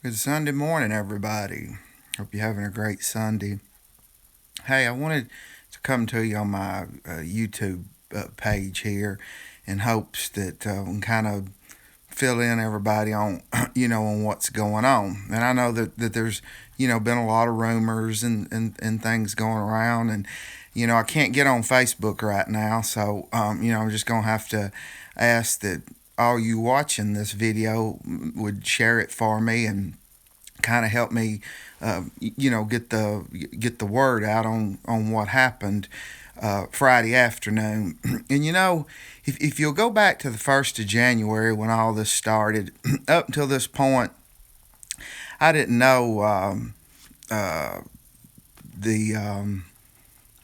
Good Sunday morning, everybody. Hope you're having a great Sunday. Hey, I wanted to come to you on my YouTube page here in hopes that we can kind of fill in everybody on, on what's going on. And I know that there's, been a lot of rumors and things going around. And, I can't get on Facebook right now. So, I'm just going to have to ask that all you watching this video would share it for me and kind of helped me, get the word out on what happened Friday afternoon. And if you'll go back to the 1st of January when all this started, up until this point, I didn't know the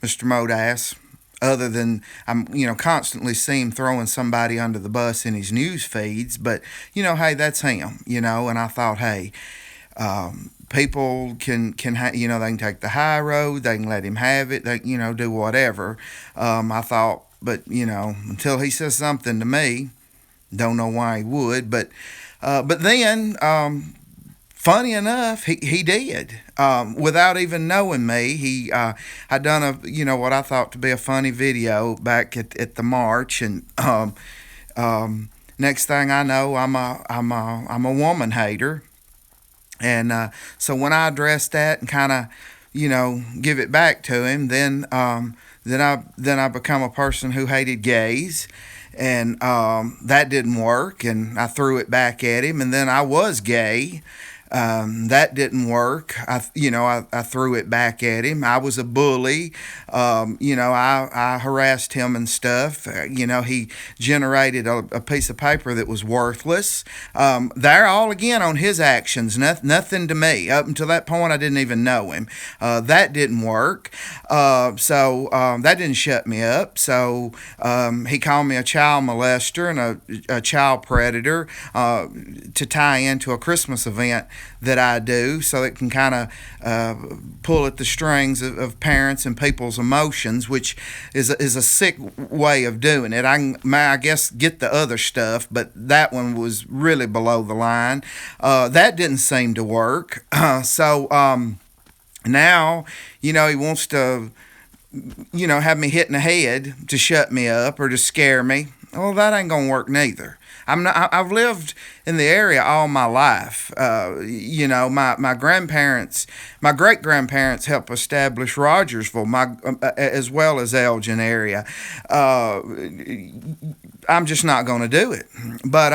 Mr. Modass. Other than I'm, constantly see him throwing somebody under the bus in his news feeds, but hey, that's him, And I thought, hey, people they can take the high road, they can let him have it, they do whatever. I thought, but until he says something to me, don't know why he would, but then funny enough, he did. Without even knowing me, he had done what I thought to be a funny video back at the march, and next thing I know, I'm a woman hater. And so when I address that and kind of, give it back to him, then I become a person who hated gays, and that didn't work. And I threw it back at him, and then I was gay. That didn't work. I threw it back at him. I was a bully. I harassed him and stuff. He generated a piece of paper that was worthless. They're all again on his actions. Nothing to me. Up until that point, I didn't even know him. That didn't work. So that didn't shut me up. So he called me a child molester and a child predator to tie into a Christmas event that I do, so it can kind of pull at the strings of parents and people's emotions, which is a sick way of doing it. I guess get the other stuff, but that one was really below the line. That didn't seem to work. So now, he wants to, have me hit in the head to shut me up or to scare me. Well, that ain't gonna work neither. I've lived in the area all my life. My grandparents, my great grandparents helped establish Rogersville, as well as Elgin area. I'm just not going to do it. But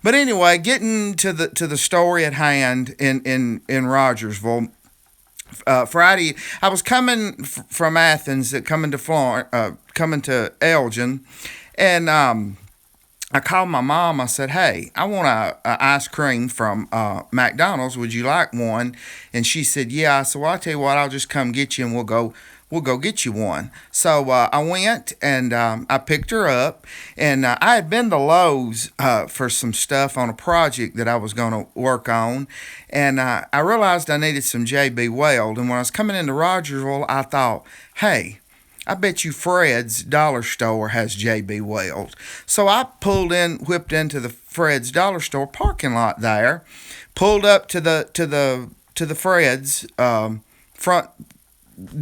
anyway, getting to the story at hand in Rogersville. Friday, I was coming from Athens, coming to coming to Elgin, and I called my mom. I said, "Hey, I want a ice cream from McDonald's. Would you like one?" And she said, "Yeah." I said, "Well, I'll tell you what. I'll just come get you, and we'll go get you one." So I went and I picked her up, and I had been to Lowe's for some stuff on a project that I was going to work on, and I realized I needed some JB Weld. And when I was coming into Rogersville, I thought, "Hey, I bet you Fred's Dollar Store has JB Weld." So I whipped into the Fred's Dollar Store parking lot there, pulled up to the Fred's front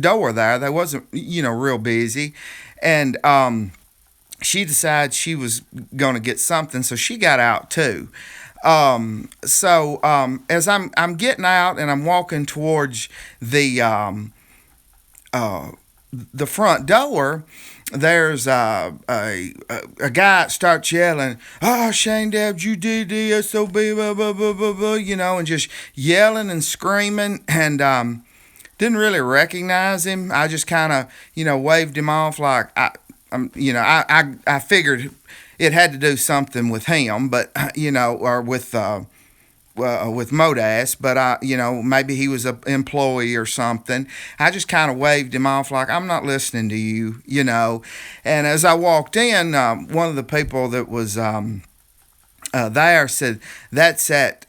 door there. They wasn't real busy, and she decided she was gonna get something, so she got out too. So as I'm getting out and I'm walking towards uh, the front door, there's a guy that starts yelling, "Oh, Shane Debs, you did this, so blah, blah, blah, blah, blah," and just yelling and screaming, and didn't really recognize him. I just kind of, waved him off like I figured it had to do something with him, but or with Modass, but maybe he was an employee or something. I just kind of waved him off like I'm not listening to you. And as I walked in, one of the people that was there said, "That's at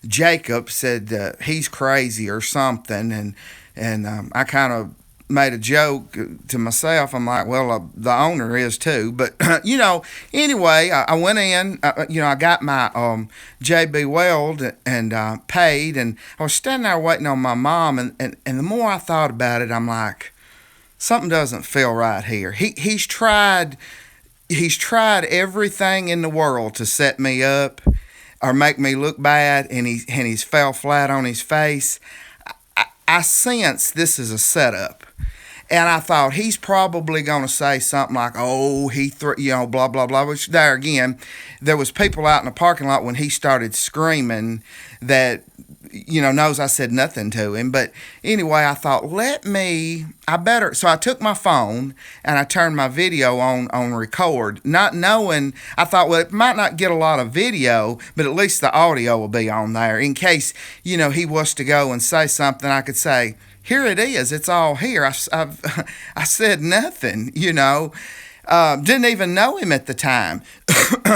Jacob," said he's crazy or something, and I kind of made a joke to myself. I'm like, well, the owner is too. But anyway, I went in. I got my JB Weld and paid, and I was standing there waiting on my mom. And the more I thought about it, I'm like, something doesn't feel right here. He's tried everything in the world to set me up or make me look bad, and he's fell flat on his face. I sense this is a setup. And I thought he's probably going to say something like, "Oh, blah blah blah." Which there again, there was people out in the parking lot when he started screaming that knows I said nothing to him. But anyway, I thought, so I took my phone and I turned my video on record, not knowing, I thought, well, it might not get a lot of video, but at least the audio will be on there in case, he was to go and say something. I could say, here it is. It's all here. I said nothing, Didn't even know him at the time.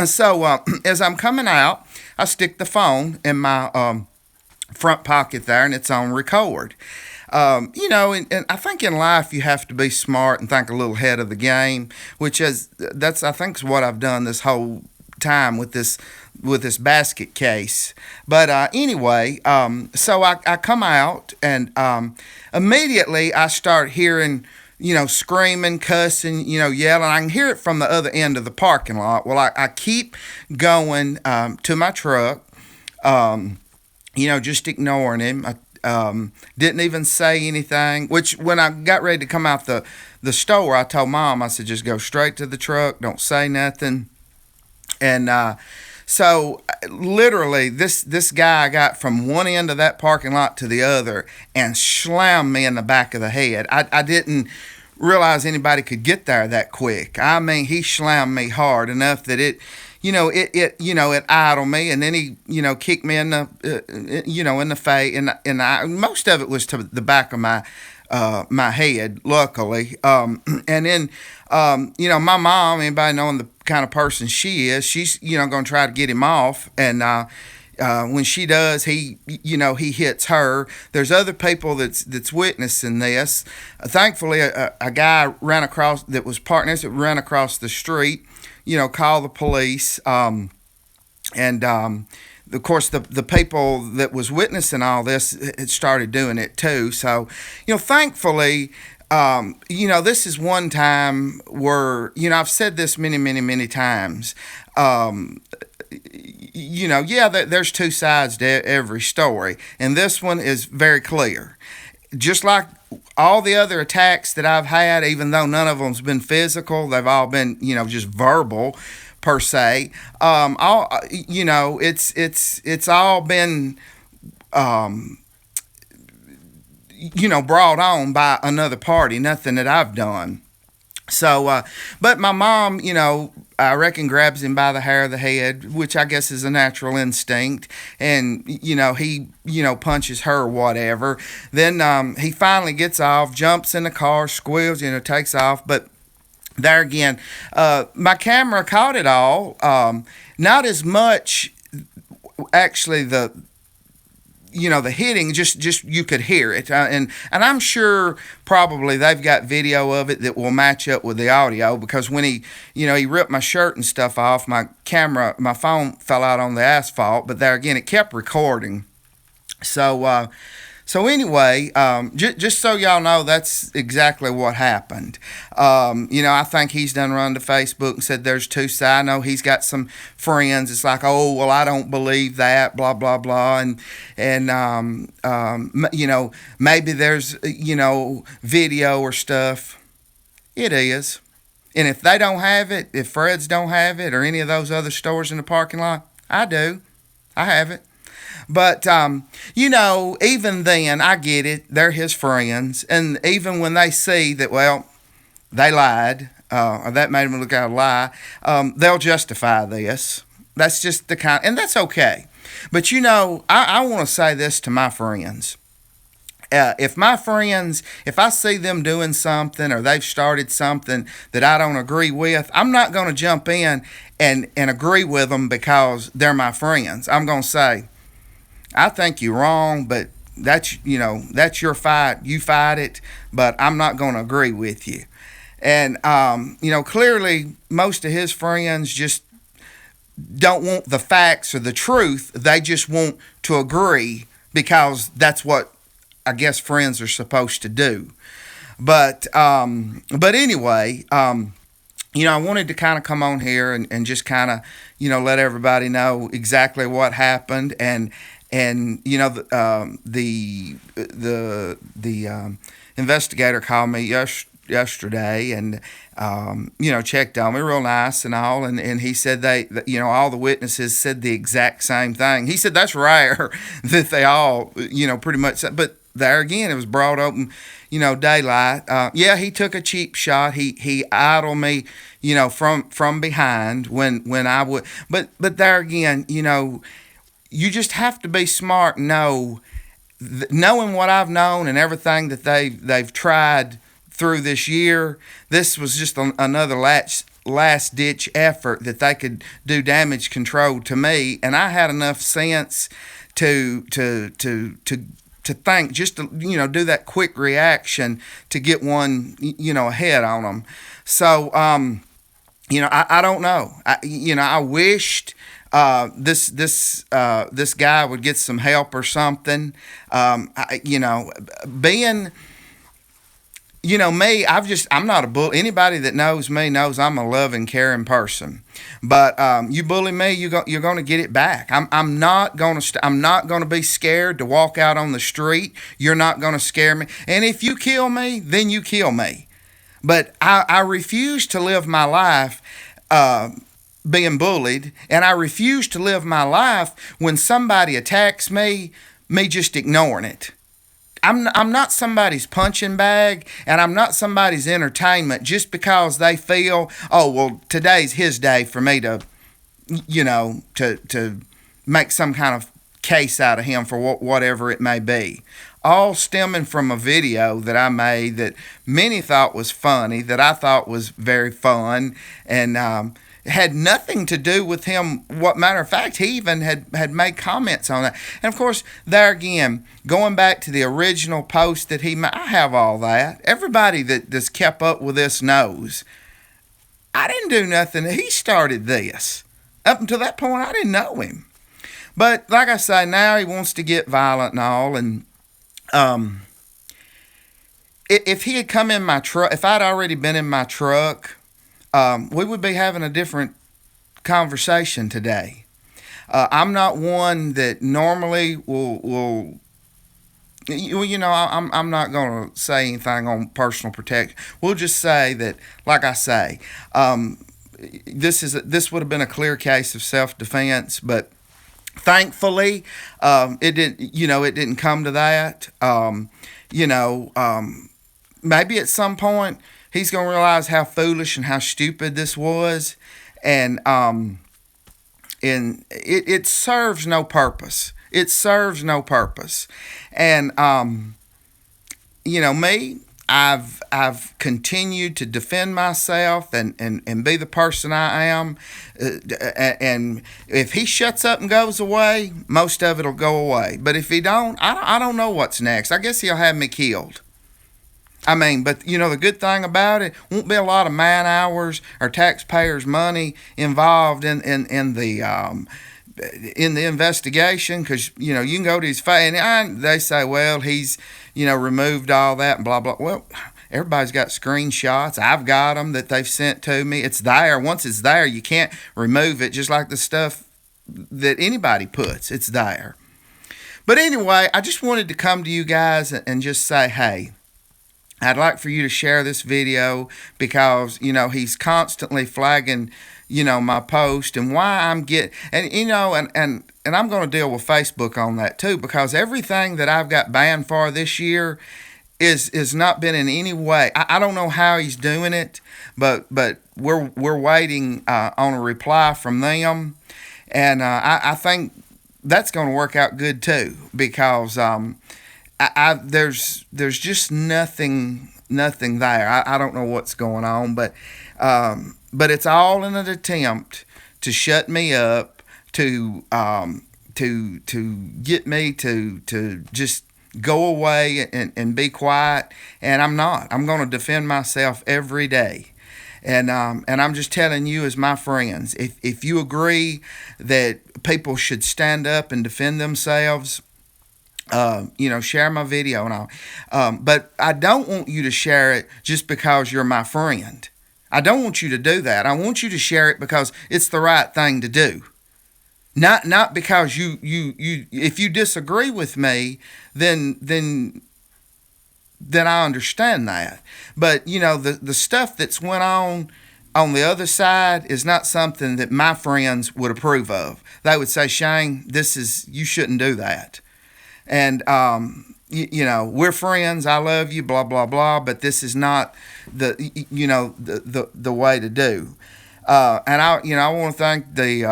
So as I'm coming out, I stick the phone in my front pocket there, and it's on record. And I think in life you have to be smart and think a little ahead of the game, that's I think is what I've done this whole time with this basket case. But anyway, so I come out, and immediately I start hearing, screaming, cussing, yelling. I can hear it from the other end of the parking lot. Well, I keep going to my truck, just ignoring him. I didn't even say anything, which when I got ready to come out the store, I told Mom, I said, just go straight to the truck, don't say nothing. And so literally this guy got from one end of that parking lot to the other and slammed me in the back of the head. I didn't realize anybody could get there that quick. I mean, he slammed me hard enough that it idled me, and then he, kicked me in the face, and most of it was to the back of my head, luckily. And then, my mom, anybody knowing the kind of person she is, she's, going to try to get him off. And when she does, he hits her. There's other people that's witnessing this. Thankfully, a guy ran across that was partners that ran across the street, called the police. And of course, the people that was witnessing all this had started doing it too. So, thankfully, this is one time where, I've said this many, many, many times. There's two sides to every story, and this one is very clear. Just like all the other attacks that I've had, even though none of them's been physical, they've all been, just verbal per se. It's all been, brought on by another party, nothing that I've done. So, but my mom, I reckon grabs him by the hair of the head, which I guess is a natural instinct, and, he, punches her or whatever. Then he finally gets off, jumps in the car, squeals, takes off, but there again, my camera caught it all. Not as much, actually, the hitting, just you could hear it, and I'm sure probably they've got video of it that will match up with the audio, because when he ripped my shirt and stuff off, my phone fell out on the asphalt, but there again, it kept recording. So anyway, just so y'all know, that's exactly what happened. I think he's done run to Facebook and said there's two sides. I know he's got some friends. It's like, oh, well, I don't believe that, blah, blah, blah. And maybe there's, video or stuff. It is. And if they don't have it, if Fred's don't have it, or any of those other stores in the parking lot, I do. I have it. But, even then, I get it. They're his friends. And even when they see that, well, they lied, or that made them look out a lie, they'll justify this. That's just the kind, and that's okay. But, I want to say this to my friends. If I see them doing something, or they've started something that I don't agree with, I'm not going to jump in and agree with them because they're my friends. I'm going to say, I think you're wrong, but that's your fight. You fight it, but I'm not going to agree with you. And clearly, most of his friends just don't want the facts or the truth. They just want to agree because that's what I guess friends are supposed to do. But anyway, I wanted to kind of come on here and just kind of, let everybody know exactly what happened. And the investigator called me yesterday and checked on me real nice and all, and he said all the witnesses said the exact same thing. He said that's rare that they all pretty much said, but there again it was broad open daylight. Yeah, he took a cheap shot. He idled me from behind when I would, but there again, you just have to be smart and knowing what I've known and everything that they've tried through this year. This was just another last ditch effort that they could do damage control to me, and I had enough sense to think, just to do that quick reaction to get one ahead on them. So I don't know. I wished this guy would get some help or something. Being me, I'm not a bully. Anybody that knows me knows I'm a loving, caring person. But you bully me, you're going to get it back. I'm not going to be scared to walk out on the street. You're not going to scare me. And if you kill me, then you kill me. But I refuse to live my life being bullied, and I refuse to live my life when somebody attacks me just ignoring it. I'm not somebody's punching bag, and I'm not somebody's entertainment just because they feel, oh, well, today's his day for me to make some kind of case out of him for whatever it may be. All stemming from a video that I made that many thought was funny, that I thought was very fun, and had nothing to do with him. What matter of fact, he even had made comments on that. And of course, there again, going back to the original post that he made, I have all that. Everybody that's kept up with this knows I didn't do nothing. He started this. Up until that point, I didn't know him. But like I say, now he wants to get violent and all. And if he had come in my truck, if I'd already been in my truck, we would be having a different conversation today. I'm not one that normally will I'm not going to say anything on personal protection. We'll just say that, like I say, this would have been a clear case of self-defense, but thankfully, it didn't come to that. Maybe at some point he's going to realize how foolish and how stupid this was, and it serves no purpose. It serves no purpose. And me, I've continued to defend myself and be the person I am. And if he shuts up and goes away, most of it'll go away. But if he don't, I don't know what's next. I guess he'll have me killed. I mean, but the good thing about it, won't be a lot of man hours or taxpayers' money involved in the investigation, because you can go to his face and they say, well, he's removed all that and blah blah. Well, everybody's got screenshots. I've got them that they've sent to me. It's there. Once it's there, you can't remove it. Just like the stuff that anybody puts, it's there. But anyway, I just wanted to come to you guys and just say, hey, I'd like for you to share this video, because he's constantly flagging my post and why I'm getting, and I'm going to deal with Facebook on that too, because everything that I've got banned for this year is not been in any way. I don't know how he's doing it, but we're waiting on a reply from them, and I think that's going to work out good too, because there's just nothing there. I don't know what's going on, but it's all in an attempt to shut me up, to get me to just go away and be quiet. And I'm not. I'm going to defend myself every day. And I'm just telling you, as my friends, if you agree that people should stand up and defend themselves, share my video and all. But I don't want you to share it just because you're my friend. I don't want you to do that. I want you to share it because it's the right thing to do. Not because you if you disagree with me, then I understand that. But the stuff that's went on the other side is not something that my friends would approve of. They would say, Shane, you shouldn't do that. And we're friends. I love you. Blah blah blah. But this is not the way to do. And I want to thank the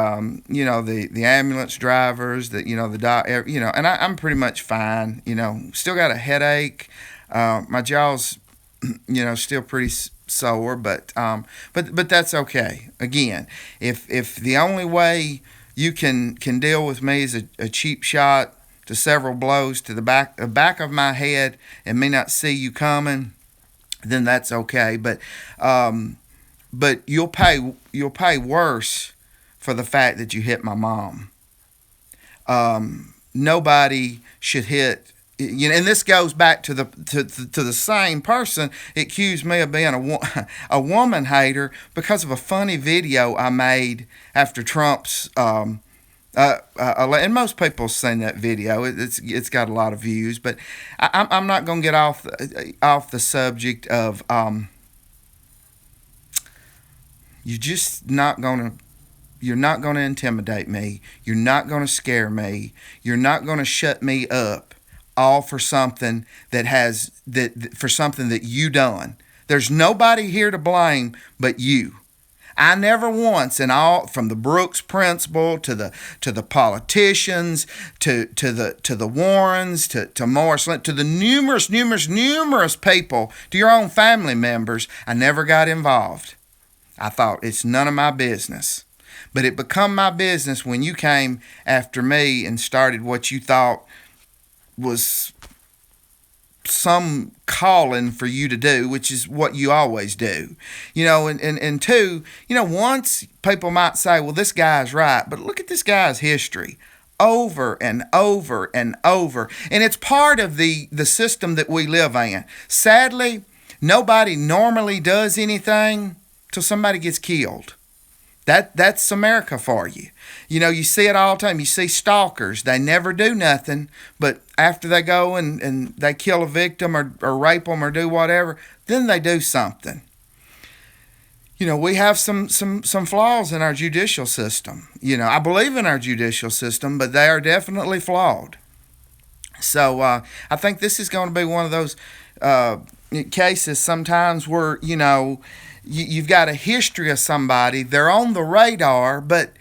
ambulance drivers, the doc, and I'm pretty much fine. Still got a headache. My jaw's still pretty sore, but that's okay. Again, if the only way you can deal with me is a cheap shot to several blows to the back of my head and me not see you coming, then that's okay. But you'll pay worse for the fact that you hit my mom. Nobody should hit. And this goes back to the same person that accused me of being a woman hater because of a funny video I made after Trump's. And most people have seen that video. It's got a lot of views, but I'm not going to get off the subject of. You're not going to intimidate me. You're not going to scare me. You're not going to shut me up, all for something for something that you done. There's nobody here to blame but you. I never once, from the Brooks principal to the politicians to the Warrens to Morris, to the numerous people, to your own family members, I never got involved. I thought it's none of my business. But it become my business when you came after me and started what you thought was some calling for you to do, which is what you always do. And two, once people might say, well, this guy's right, but look at this guy's history. Over and over and over. And it's part of the system that we live in. Sadly, nobody normally does anything till somebody gets killed. That's America for you. You see it all the time. You see stalkers. They never do nothing, but after they go and they kill a victim or rape them or do whatever, then they do something. We have some flaws in our judicial system. I believe in our judicial system, but they are definitely flawed. So I think this is going to be one of those cases sometimes where, you've got a history of somebody, they're on the radar, but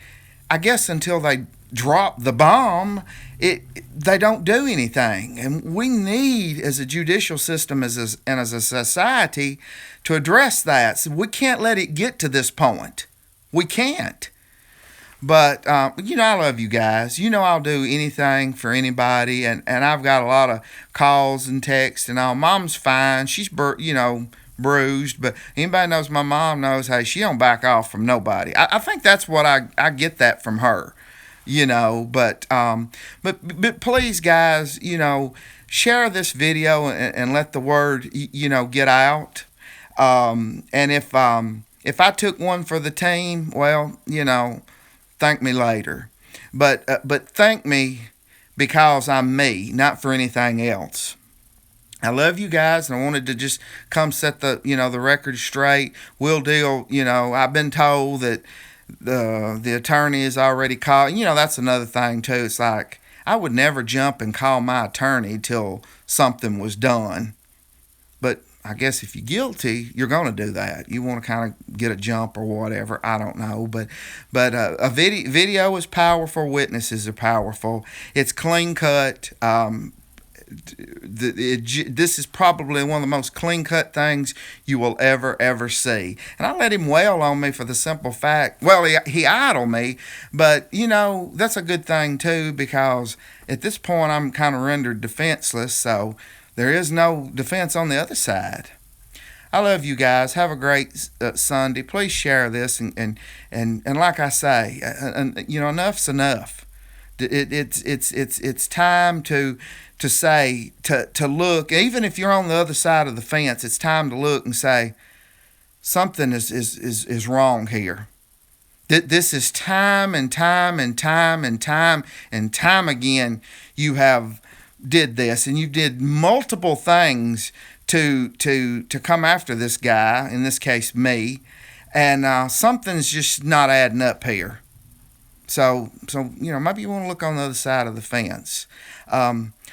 I guess until they drop the bomb, they don't do anything. And we need, as a judicial system and as a society, to address that. So we can't let it get to this point. We can't. But, I love you guys. I'll do anything for anybody, and I've got a lot of calls and texts and all. Mom's fine. She's, bruised, but anybody knows my mom knows, hey, she don't back off from nobody. I think that's what I get that from her, but please, guys, share this video and let the word, get out. And if I took one for the team, well, thank me later, but thank me because I'm me, not for anything else. I love you guys, and I wanted to just come set the record straight. We'll deal. I've been told that the attorney is already called. That's another thing too. It's like I would never jump and call my attorney till something was done. But I guess if you're guilty, you're going to do that. You want to kind of get a jump or whatever. I don't know, but a video is powerful. Witnesses are powerful. It's clean cut. this is probably one of the most clean cut things you will ever see. And I let him wail on me for the simple fact, well, he idled me, but that's a good thing too, because at this point I'm kind of rendered defenseless, so there is no defense on the other side. I love you guys. Have a great Sunday. Please share this, and like I say, enough's enough. It's time to say, to look, even if you're on the other side of the fence. It's time to look and say something is wrong here. This is time and time and time and time and time again. You have did this, and you did multiple things to come after this guy, in this case me, and something's just not adding up here. So maybe you want to look on the other side of the fence.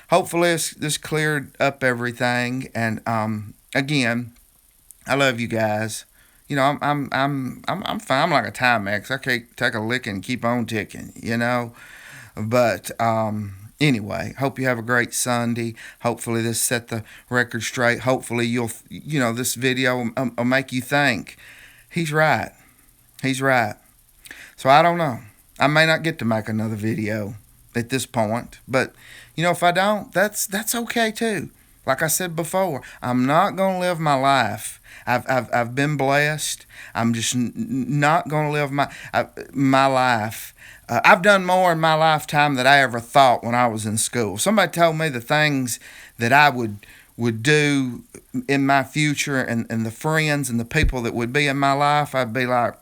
Hopefully this cleared up everything, and again, I love you guys. I'm fine. I'm like a Timex. I can't take a licking and keep on ticking. But anyway, hope you have a great Sunday. Hopefully this set the record straight. Hopefully this video will make you think. He's right. He's right. So I don't know. I may not get to make another video at this point, but if I don't, that's okay too. Like I said before, I'm not gonna live my life. I've been blessed. I'm just not gonna live my life. I've done more in my lifetime than I ever thought when I was in school. Somebody told me the things that I would do in my future, and the friends and the people that would be in my life, I'd be like,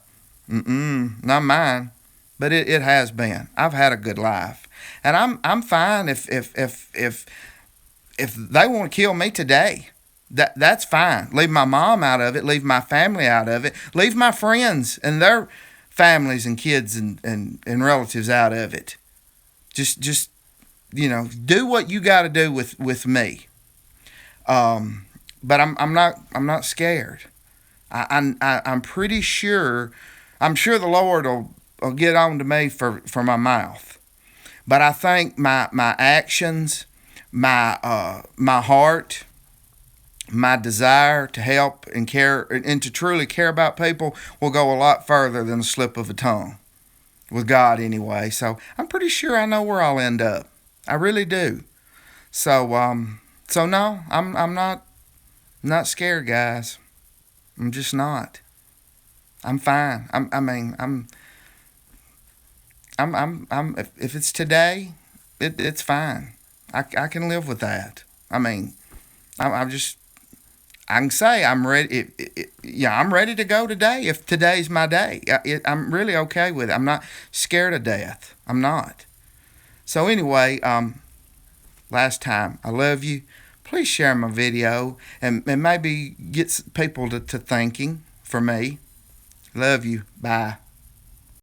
not mine. But it has been. I've had a good life, and I'm fine if they want to kill me today. That's fine. Leave my mom out of it. Leave my family out of it. Leave my friends and their families and kids and relatives out of it. Just do what you got to do with me. But I'm not scared. I'm pretty sure. I'm sure the Lord will get on to me for my mouth. But I think my actions, my heart, my desire to help and care and to truly care about people will go a lot further than a slip of a tongue, with God anyway. So I'm pretty sure I know where I'll end up. I really do. So no, I'm not scared, guys. I'm just not. I'm fine. If it's today, it's fine. I can live with that. I can say I'm ready. I'm ready to go today. If today's my day, I'm really okay with it. I'm not scared of death. I'm not. So anyway, last time, I love you. Please share my video and maybe get people to thinking for me. Love you. Bye.